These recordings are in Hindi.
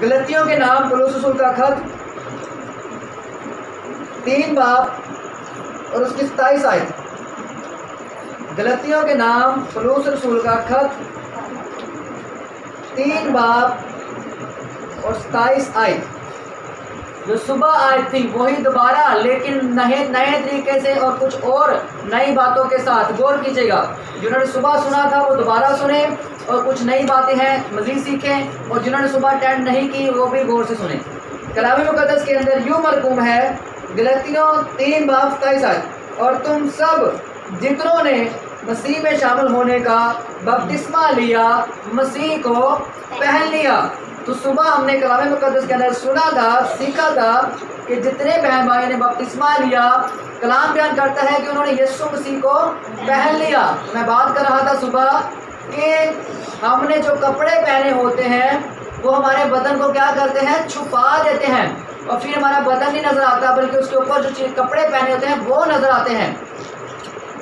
गलतियों के नाम पौलुस रसूल का खत 3 बाब और उसकी 27 आयत। गलतियों के नाम पौलुस रसूल का खत 3 बाब और 27 आयत। जो सुबह आयत थी वही दोबारा, लेकिन नए तरीके से और कुछ और नई बातों के साथ। गौर कीजिएगा, जिन्होंने सुबह सुना था वो दोबारा सुने और कुछ नई बातें हैं मजीद सीखें, और जिन्होंने सुबह अटेंड नहीं की वो भी गौर से सुने। कलाम मुकद्दस के अंदर यूं मरकूम है, गलतियों 3 बाब 27 आयत, और तुम सब जितनों ने मसीह में शामिल होने का बपतिस्मा लिया, मसीह को पहन लिया। तो सुबह हमने कलाम मुकद्दस के अंदर सुना था, सीखा था कि जितने बहन भाई ने बपतिस्मा लिया, कलाम बयान करता है कि उन्होंने यीशु मसीह को पहन लिया। मैं बात कर रहा था सुबह कि हमने जो कपड़े पहने होते हैं वो हमारे बदन को क्या करते हैं, छुपा देते हैं, और फिर हमारा बदन नहीं नज़र आता बल्कि उसके ऊपर जो कपड़े पहने होते हैं वो नज़र आते हैं।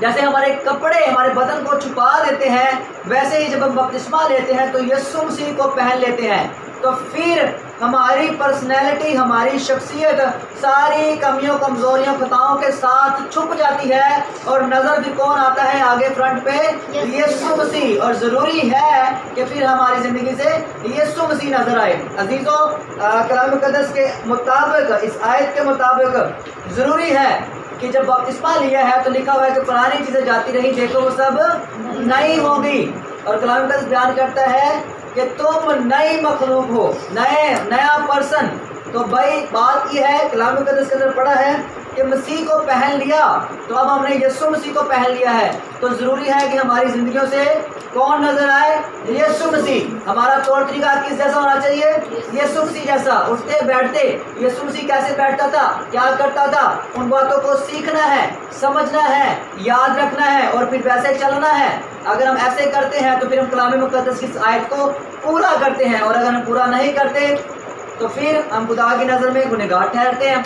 जैसे हमारे कपड़े हमारे बदन को छुपा देते हैं, वैसे ही जब हम बपतिस्मा लेते हैं तो यीशु मसीह को पहन लेते हैं, तो फिर हमारी पर्सनैलिटी, हमारी शख्सियत सारी कमियों, कमज़ोरियों, खताओं के साथ छुप जाती है, और नज़र भी कौन आता है आगे फ्रंट पे, यीशु मसीह। और ज़रूरी है कि फिर हमारी ज़िंदगी से यीशु मसीह नज़र आए। अजीज़ों, कलाम मुकद्दस के मुताबिक, इस आयत के मुताबिक ज़रूरी है कि जब बपतिस्मा लिया है तो लिखा हुआ है कि पुरानी चीज़ें जाती रही, देखो वो सब नई होगी। और कलाम मुकद्दस बयान करता है कि तुम नई मखलूक हो, नया पर्सन। तो भाई बात यह है, कलाम मुकद्दस के अंदर पढ़ा है कि मसीह को पहन लिया, तो अब हमने यीशु मसीह को पहन लिया है, तो ज़रूरी है कि हमारी ज़िंदगियों से कौन नज़र आए, यीशु मसीह। हमारा तौर तरीका किस जैसा होना चाहिए, यीशु मसीह जैसा। उठते बैठते यीशु मसीह कैसे बैठता था, क्या करता था, उन बातों को सीखना है, समझना है, याद रखना है और फिर वैसे चलना है। अगर हम ऐसे करते हैं तो फिर हम कलाम मुकद्दस की आयत को पूरा करते हैं, और अगर हम पूरा नहीं करते तो फिर हम खुदा की नज़र में गुनहगार ठहरते हैं।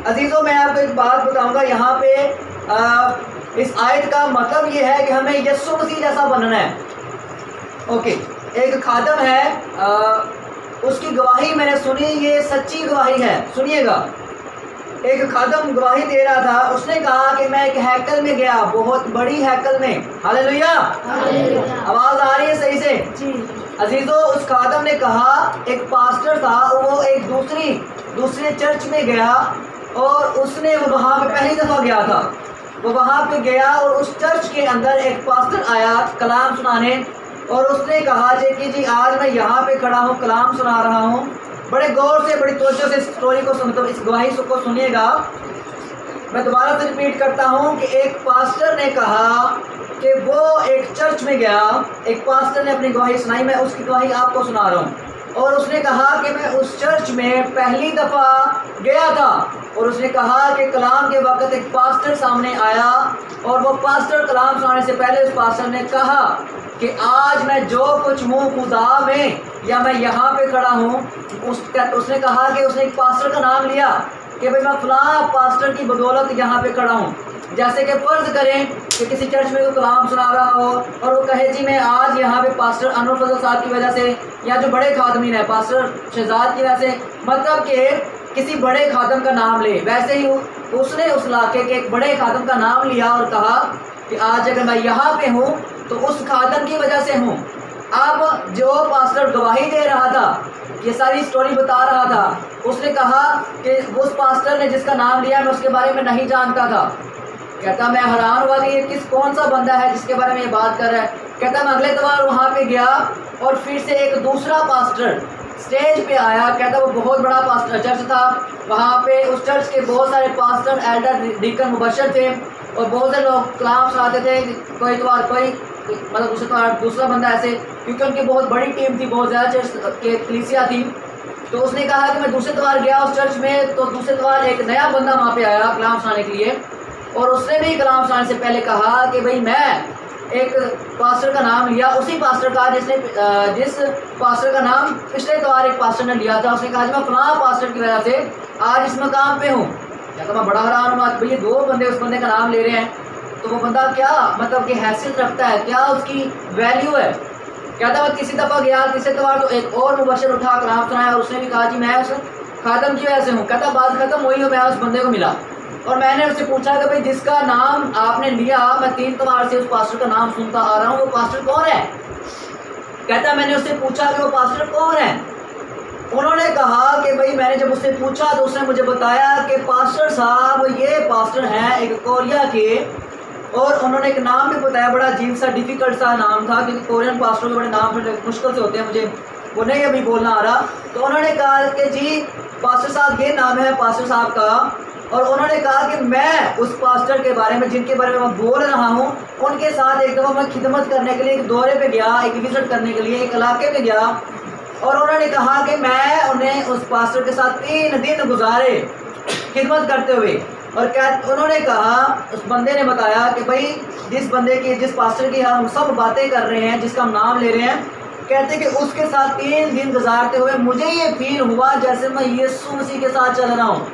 अजीज़ों, मैं आपको एक बात बताऊंगा, यहाँ पे इस आयत का मतलब ये है कि हमें यीशु मसीह जैसा बनना है। ओके, एक खादम है, उसकी गवाही मैंने सुनी, ये सच्ची गवाही है, सुनिएगा। एक खादम गवाही दे रहा था, उसने कहा कि मैं एक हैकल में गया, बहुत बड़ी हैकल में। हालेलुया, आवाज़ आ रही है सही से जी। अजीज़ों, उस खादम ने कहा, एक पास्टर था, वो एक दूसरे चर्च में गया, और उसने वहाँ पे पहली दफ़ा गया था। वो वहाँ पे गया और उस चर्च के अंदर एक पास्टर आया कलाम सुनाने, और उसने कहा कि जी आज मैं यहाँ पे खड़ा हूँ, कलाम सुना रहा हूँ। बड़े गौर से, बड़ी तवज्जो से इस स्टोरी को मतलब इस गवाही को सुनिएगा। मैं दोबारा से रिपीट करता हूँ कि एक पास्टर ने कहा कि वो एक चर्च में गया, एक पास्टर ने अपनी गवाही सुनाई, मैं उसकी गवाही आपको सुना रहा हूँ। और उसने कहा कि मैं उस चर्च में पहली दफ़ा गया था, और उसने कहा कि कलाम के वक्त एक पास्टर सामने आया, और वो पास्टर कलाम सुनाने से पहले उस पास्टर ने कहा कि आज मैं जो कुछ हूँ खुदा में, या मैं यहाँ पे खड़ा हूँ, उसने कहा कि उसने एक पास्टर का नाम लिया कि भाई मैं फलां पास्टर की बदौलत यहाँ पे खड़ा हूँ। जैसे कि फ़र्ज़ करें कि किसी चर्च में कोई कलाम सुना रहा हो और वो कहे जी मैं आज यहाँ पे पास्टर अनवर फजल साहब की वजह से, या जो बड़े खादमीन है पास्टर शहजाद की वजह से, मतलब कि किसी बड़े खादम का नाम ले। वैसे ही उसने उस इलाके के एक बड़े खादम का नाम लिया और कहा कि आज अगर मैं यहाँ पे हूँ तो उस खादम की वजह से हूँ। अब जो पास्टर गवाही दे रहा था, ये सारी स्टोरी बता रहा था, उसने कहा कि उस पास्टर ने जिसका नाम लिया मैं उसके बारे में नहीं जानता था। कहता मैं हैरान हुआ कि ये कौन सा बंदा है जिसके बारे में ये बात कर रहा है। कहता मैं अगले बार वहाँ पे गया और फिर से एक दूसरा पास्टर स्टेज पे आया। कहता वो बहुत बड़ा पास्टर चर्च था, वहाँ पे उस चर्च के बहुत सारे पास्टर, एल्डर, डीकन, मुबशर थे, और बहुत से लोग कलाम सुनाते थे। कोई इतवार कोई मतलब उस इतवार दूसरा बंदा ऐसे, क्योंकि उनकी बहुत बड़ी टीम थी, बहुत ज़्यादा चर्च के कलीसिया थी। तो उसने कहा कि मैं दूसरे इतवार गया उस चर्च में, तो दूसरे इतवार एक नया बंदा वहाँ पे आया कलाम सुनाने के लिए, और उसने भी कलाम सुनाने से पहले कहा कि भाई मैं एक पास्टर का नाम लिया, उसी पास्टर का जिस पास्टर का नाम पिछले इतवार एक पास्टर ने लिया था। उसने कहा मैं फलां पास्टर की वजह से आज इस मकाम पे हूँ। कहता मैं बड़ा हैरान हुआ, भैया 2 बंदे उस बंदे का नाम ले रहे हैं, तो वो बंदा क्या मतलब कि हैसियत रखता है, क्या उसकी वैल्यू है। कहता मैं तीसरी दफ़ा गया, तीसरे बार तो एक और मुबशर उठा कलाम सुनाया और उसने भी कहा जी मैं उस खातम की वजह से हूँ। कहता बात खत्म हुई और मैं उस बंदे को मिला और मैंने उससे पूछा कि भाई जिसका नाम आपने लिया, मैं 3 बार से उस पास्टर का नाम सुनता आ रहा हूँ, वो पास्टर कौन है? कहता मैंने उससे पूछा कि वो पास्टर कौन है। उन्होंने कहा कि भाई मैंने जब उससे पूछा तो उसने मुझे बताया कि पास्टर साहब ये पास्टर हैं एक कोरिया के, और उन्होंने एक नाम भी बताया, बड़ा अजीब सा डिफ़िकल्ट सा नाम था क्योंकि कोरियन पास्टरों के बड़े नाम मुश्किल से होते हैं, मुझे वो नहीं अभी बोलना आ रहा। तो उन्होंने कहा कि जी पास्टर साहब ये नाम है पास्टर साहब का, और उन्होंने कहा कि मैं उस पास्टर के बारे में जिनके बारे में मैं बोल रहा हूँ उनके साथ एक दफ़ा मैं खिदमत करने के लिए एक दौरे पे गया, एक विज़िट करने के लिए एक इलाके पे गया, और उन्होंने कहा कि मैं उन्हें उस पास्टर के साथ 3 दिन गुजारे खिदमत करते हुए। और क्या उन्होंने कहा, उस बंदे ने बताया कि भाई जिस पास्टर की हम सब बातें कर रहे हैं, जिसका हम नाम ले रहे हैं, कहते कि उसके साथ 3 दिन गुजारते हुए मुझे ये फील हुआ जैसे मैं यीशु मसीह के साथ चल रहा हूँ।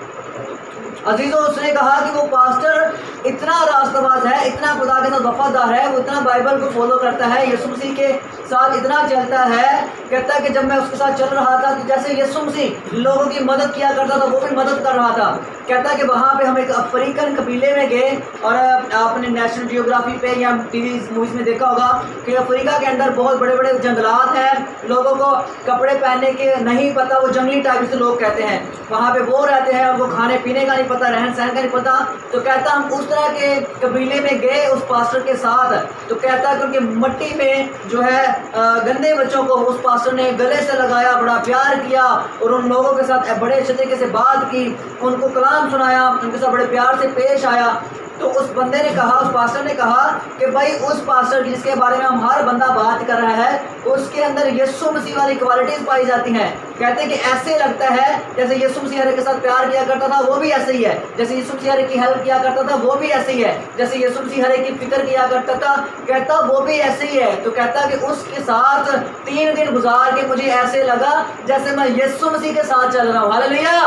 अजीज़ों, उसने कहा कि वो पास्टर इतना रास्तबाज है, इतना खुदा के साथ वफादार है, वो इतना बाइबल को फॉलो करता है, यीशु मसीह के साथ इतना चलता है। कहता है कि जब मैं उसके साथ चल रहा था तो जैसे यीशु मसीह लोगों की मदद किया करता था वो भी मदद कर रहा था। कहता है कि वहाँ पे हम एक अफ्रीकन कबीले में गए, और आपने नेशनल जियोग्राफी पे या टीवी मूवीज़ में देखा होगा कि अफ्रीका के अंदर बहुत बड़े बड़े जंगलात हैं, लोगों को कपड़े पहनने के नहीं पता, वो जंगली टाइप से लोग कहते हैं, वहाँ पे वो रहते हैं, उनको खाने पीने का नहीं पता, रहन सहन का नहीं पता। तो कहता हम उस तरह के कबीले में गए उस पास्टर के साथ, तो कहता है कि उनकी मिट्टी में जो है गंदे बच्चों को उस पास्टर ने गले से लगाया, बड़ा प्यार किया, और उन लोगों के साथ बड़े अच्छे तरीके से बात की, उनको कलाम सुनाया, उनके साथ बड़े प्यार से पेश आया। तो उस बंदे ने कहा, उस पास्टर ने कहा कि भाई उस पास्टर जिसके बारे में हम हर बंदा बात कर रहा है उसके अंदर यीशु मसीह वाली क्वालिटीज़ पाई जाती हैं। कहते हैं कि ऐसे लगता है जैसे यीशु मसीह हर के साथ प्यार किया करता था वो भी ऐसे ही है, जैसे यीशु मसीह हर की हेल्प किया करता था वो भी ऐसे ही है, जैसे यीशु मसीह हर की फिक्र किया करता था, कहता वो भी ऐसे ही है। तो कहता कि उसके साथ 3 दिन गुजार के मुझे ऐसे लगा जैसे मैं यीशु मसीह के साथ चल रहा हूँ। हालेलुया।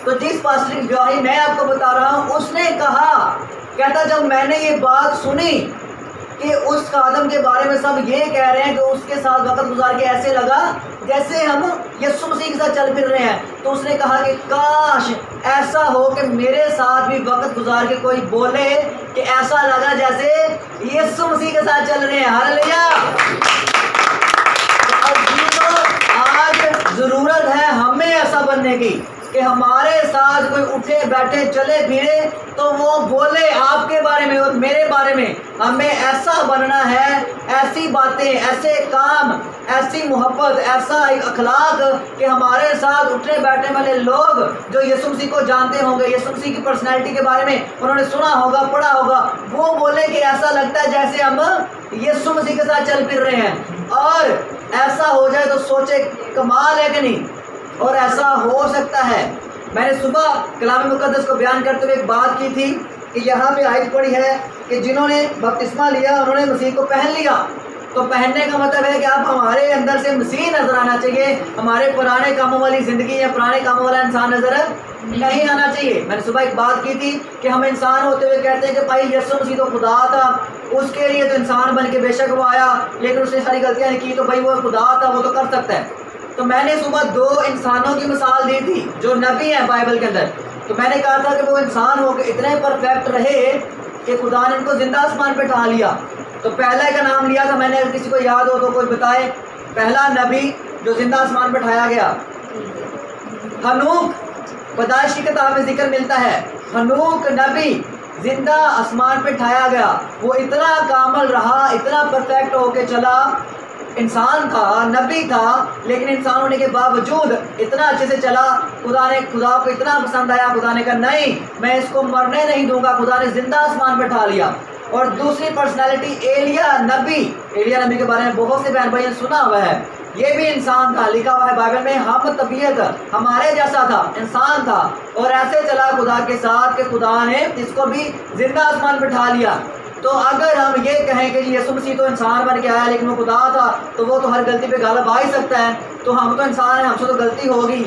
तो जिस पास्टर की गवाही मैं आपको बता रहा हूँ उसने कहा, कहता जब मैंने ये बात सुनी कि उस खादम के बारे में सब ये कह रहे हैं कि उसके साथ वक्त गुजार के ऐसे लगा जैसे हम यीशु मसीह के साथ चल फिर रहे हैं, तो उसने कहा कि काश ऐसा हो कि मेरे साथ भी वक्त गुजार के कोई बोले कि ऐसा लगा जैसे यीशु मसीह के साथ चल रहे हैं। हालेलुया। आज ज़रूरत है हमें ऐसा बनने की कि हमारे साथ कोई उठे बैठे चले फिरे तो वो बोले आपके बारे में और मेरे बारे में। हमें ऐसा बनना है, ऐसी बातें, ऐसे काम, ऐसी मोहब्बत, ऐसा एक अखलाक कि हमारे साथ उठने बैठने वाले लोग जो यीशु मसीह को जानते होंगे, यीशु मसीह की पर्सनैलिटी के बारे में उन्होंने सुना होगा, पढ़ा होगा, वो बोले कि ऐसा लगता है जैसे हम यीशु मसीह के साथ चल फिर रहे हैं। और ऐसा हो जाए तो सोचे कमाल है कि नहीं, और ऐसा हो सकता है। मैंने सुबह कलाम मुकद्दस को बयान करते हुए एक बात की थी कि यहाँ पे आयत पड़ी है कि जिन्होंने बपतिस्मा लिया उन्होंने मसीह को पहन लिया। तो पहनने का मतलब है कि अब हमारे अंदर से मसीह नजर आना चाहिए, हमारे पुराने कामों वाली ज़िंदगी या पुराने कामों वाला इंसान नजर नहीं आना चाहिए। मैंने सुबह एक बात की थी कि हम इंसान होते हुए कहते हैं कि भाई यीशु मसीह तो खुदा था, उसके लिए तो इंसान बन के बेशक वो आया, लेकिन उसने सारी गलतियाँ नहीं की, तो भाई वो खुदा था, वो तो कर सकता है। तो मैंने सुबह 2 इंसानों की मिसाल दी थी जो नबी हैं बाइबल के अंदर। तो मैंने कहा था कि वो इंसान होकर इतने परफेक्ट रहे कि खुदा ने उनको जिंदा आसमान पे उठा लिया। तो पहले का नाम लिया था मैंने, अगर किसी को याद हो तो कोई बताए। पहला नबी जो जिंदा आसमान पे उठाया गया, हनूक, पैदाइश की किताब में जिक्र मिलता है, हनूक नबी जिंदा आसमान पे उठाया गया। वो इतना कामल रहा, इतना परफेक्ट होके चला, इंसान था, नबी था, लेकिन इंसान होने के बावजूद इतना अच्छे से चला। खुदा को इतना पसंद आया, खुदा ने कहा नहीं मैं इसको मरने नहीं दूंगा, खुदा ने जिंदा आसमान पर उठा लिया। और दूसरी पर्सनालिटी एलिया नबी के बारे में बहुत से बहन भाई ने सुना हुआ है। ये भी इंसान था, लिखा हुआ है बाइबल में, हम तबीयत हमारे जैसा था, इंसान था, और ऐसे चला खुदा के साथ कि खुदा ने इसको भी जिंदा आसमान पर उठा लिया। तो अगर हम ये कहें कि यीशु मसीह तो इंसान बन के आया लेकिन वो खुदा था, तो वो तो हर गलती पे गालिब आ ही सकता है, तो हम तो इंसान हैं, हमसे तो गलती होगी,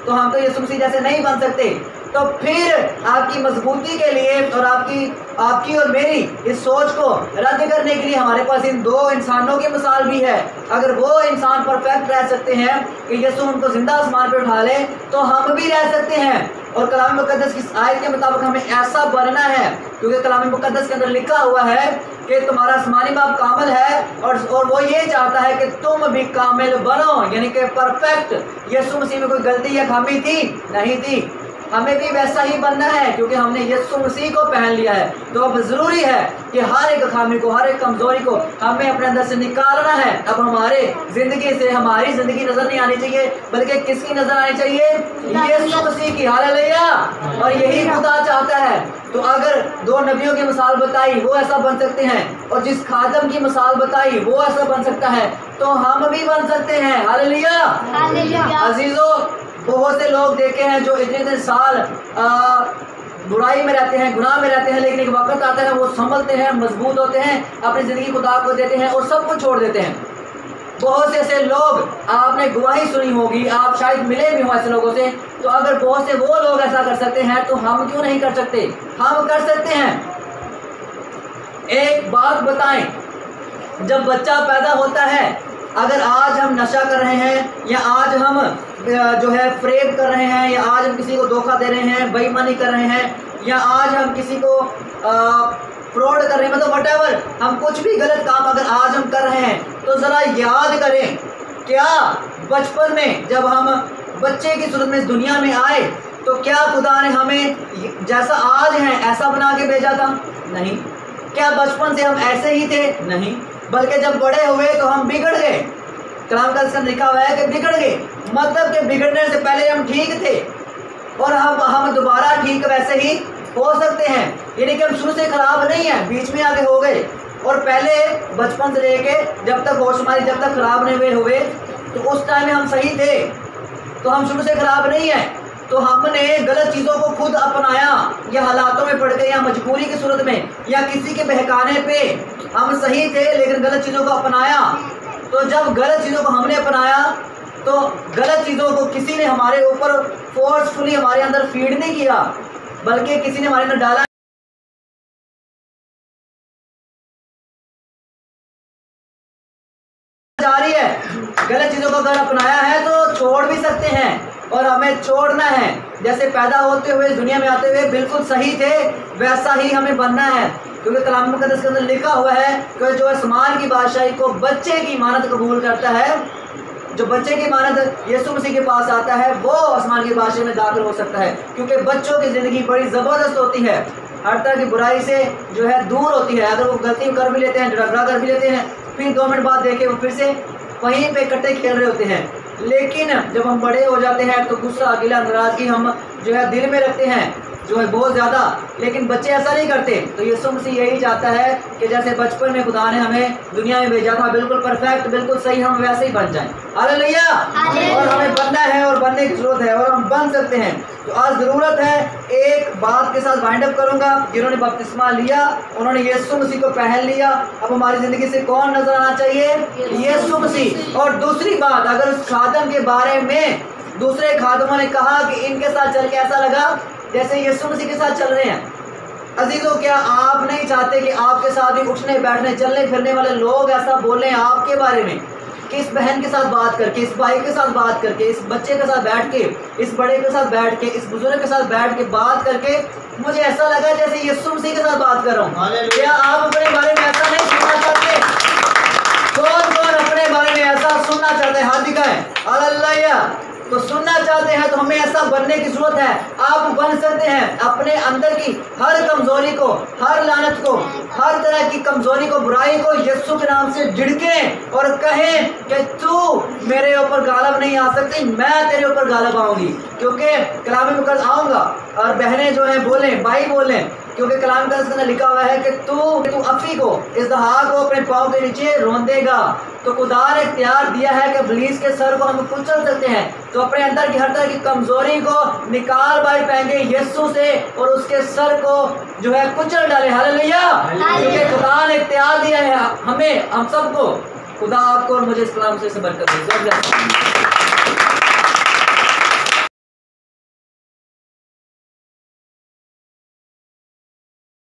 तो हम तो यीशु मसीह जैसे नहीं बन सकते। तो फिर आपकी मजबूती के लिए और आपकी और मेरी इस सोच को रद्द करने के लिए हमारे पास इन दो इंसानों की मिसाल भी है। अगर वो इंसान परफेक्ट रह सकते हैं कि यीशु उनको जिंदा आसमान पर उठा ले, तो हम भी रह सकते हैं। और कलाम मुकद्दस की आयत के मुताबिक हमें ऐसा बनना है, क्योंकि कलाम मुकद्दस के अंदर लिखा हुआ है कि तुम्हारा आसमानी बाप कामिल है और वो ये चाहता है कि तुम भी कामिल बनो, यानी कि परफेक्ट। यीशु मसीह में कोई गलती या खामी थी? नहीं थी। हमें भी वैसा ही बनना है, क्योंकि हमने यीशु मसीह को पहन लिया है। तो अब ज़रूरी है कि हर एक खामी को, हर एक कमज़ोरी को हमें अपने अंदर से निकालना है। अब हमारे ज़िंदगी से हमारी ज़िंदगी नज़र नहीं आनी चाहिए, बल्कि किसकी नज़र आनी चाहिए? यीशु मसीह की। हालेलुया। और यही खुदा चाहता है। तो अगर दो नबियों की मिसाल बताई, वो ऐसा बन सकते हैं, और जिस खादम की मिसाल बताई वो ऐसा बन सकता है, तो हम भी बन सकते हैं। हालेलुया। अजीजों, बहुत से लोग देखे हैं जो इतने साल बुराई में रहते हैं, गुनाह में रहते हैं, लेकिन एक वक्त आता है वो संभलते हैं, मजबूत होते हैं, अपनी ज़िंदगी खुदा को देते हैं और सब कुछ छोड़ देते हैं। बहुत से ऐसे लोग, आपने गवाही सुनी होगी, आप शायद मिले भी हो ऐसे लोगों से। तो अगर बहुत से वो लोग ऐसा कर सकते हैं, तो हम क्यों नहीं कर सकते? हम कर सकते हैं। एक बात बताएं, जब बच्चा पैदा होता है, अगर आज हम नशा कर रहे हैं, या आज हम जो है फ्रेब कर रहे हैं, या आज हम किसी को धोखा दे रहे हैं, बेईमानी कर रहे हैं, या आज हम किसी को फ्रॉड कर रहे हैं, मतलब व्हाटएवर, हम कुछ भी गलत काम अगर आज हम कर रहे हैं, तो ज़रा याद करें, क्या बचपन में जब हम बच्चे की सूरत में इस दुनिया में आए, तो क्या खुदा ने हमें जैसा आज हैं ऐसा बना के भेजा था? नहीं। क्या बचपन से हम ऐसे ही थे? नहीं। बल्कि जब बड़े हुए तो हम बिगड़ गए। कलाम का इसमें लिखा हुआ है कि बिगड़ गए, मतलब कि बिगड़ने से पहले हम ठीक थे, और हम दोबारा ठीक वैसे ही हो सकते हैं। यानी कि हम शुरू से खराब नहीं है, बीच में आगे हो गए, और पहले बचपन से लेके जब तक होश हमारी जब तक खराब नहीं हुए, तो उस टाइम में हम सही थे, तो हम शुरू से खराब नहीं है। तो हमने गलत चीज़ों को खुद अपनाया, या हालातों में पड़ गए, या मजबूरी की सूरत में, या किसी के बहकाने पे हम सही थे लेकिन गलत चीज़ों को अपनाया। तो जब गलत चीज़ों को हमने अपनाया, तो गलत चीज़ों को किसी ने हमारे ऊपर फोर्सफुली हमारे अंदर फीड नहीं किया, बल्कि किसी ने हमारे अंदर डाला जा रही है। गलत चीज़ों को अगर अपनाया है तो छोड़ भी सकते हैं, और हमें छोड़ना है। जैसे पैदा होते हुए दुनिया में आते हुए बिल्कुल सही थे, वैसा ही हमें बनना है, क्योंकि कलाम मुकद्दस के अंदर लिखा हुआ है कि जो आसमान की बादशाही को बच्चे की मानत कबूल करता है, जो बच्चे की मानत यीशु मसीह के पास आता है, वो आसमान की बादशाही में दाखिल हो सकता है। क्योंकि बच्चों की ज़िंदगी बड़ी ज़बरदस्त होती है, हर तरह की बुराई से जो है दूर होती है। अगर वो गलती कर भी लेते हैं, झगड़ा कर भी लेते हैं, फिर 2 मिनट बाद देखे वो फिर से वहीं पे कट्टे खेल रहे होते हैं। लेकिन जब हम बड़े हो जाते हैं तो गुस्सा, गिला, नाराज़गी हम जो है दिल में रखते हैं, जो है बहुत ज़्यादा। लेकिन बच्चे ऐसा नहीं करते। तो यीशु मसीह यही चाहता है कि जैसे बचपन में खुदा ने हमें दुनिया में भेजा था बिल्कुल परफेक्ट, बिल्कुल सही, हम वैसे ही बन जाएं। हालेलुया। और हमें बनना है, और बनने की जरूरत है, और हम बन सकते हैं। तो आज ज़रूरत है, एक बात के साथ वाइंड अप करूँगा। जिन्होंने बपतिस्मा लिया, उन्होंने यीशु मसीह को पहन लिया। अब हमारी ज़िंदगी से कौन नजर आना चाहिए? यीशु मसीह। और दूसरी बात, अगर उस खादम के बारे में दूसरे खादमों ने कहा कि इनके साथ चल के ऐसा लगा जैसे यीशु मसीह के साथ चल रहे हैं। अजीजों, क्या आप नहीं चाहते कि आपके साथ भी उठने बैठने चलने फिरने वाले लोग ऐसा बोलें आपके बारे में, कि इस बहन के साथ बात करके, इस भाई के साथ बात करके, इस बच्चे के साथ बैठ के, इस बड़े के साथ बैठ के, इस बुजुर्ग के साथ बैठ के बात करके मुझे ऐसा लगा जैसे यीशु मसीह के साथ बात कर रहा हूँ। क्या आप अपने बारे में ऐसा नहीं सुनना चाहते? कौन अपने बारे में ऐसा सुनना चाहते हैं? हाथ दिखाएं। हालेलुया। तो सुनना चाहते हैं तो हमें ऐसा बनने की जरूरत है। आप बन सकते हैं। अपने अंदर की हर कमजोरी को, हर लानत को, हर तरह की कमजोरी को, बुराई को यीशु के नाम से झिड़कें और कहें कि तू मेरे ऊपर गालिब नहीं आ सकती, मैं तेरे ऊपर गालिब आऊंगी। क्योंकि कलाम मुकद्दस आऊंगा, और बहनें जो हैं बोलें, भाई बोलें, क्योंकि कलाम का इसके अंदर लिखा हुआ है कि तू अफी को, इस दहा को अपने पाँव के नीचे रोंदेगा। तो खुदा ने इख्तियार दिया है कि इब्लीस के सर को हम कुचल सकते हैं। तो अपने अंदर की हर तरह की कमजोरी को निकाल बाहर पाएंगे यीशु से, और उसके सर को जो है कुचल डाले। हालेलुया। क्योंकि खुदा ने इख्तियार दिया है हमें, हम सबको। खुदा आपको और मुझे इस कलाम से बरकत दे।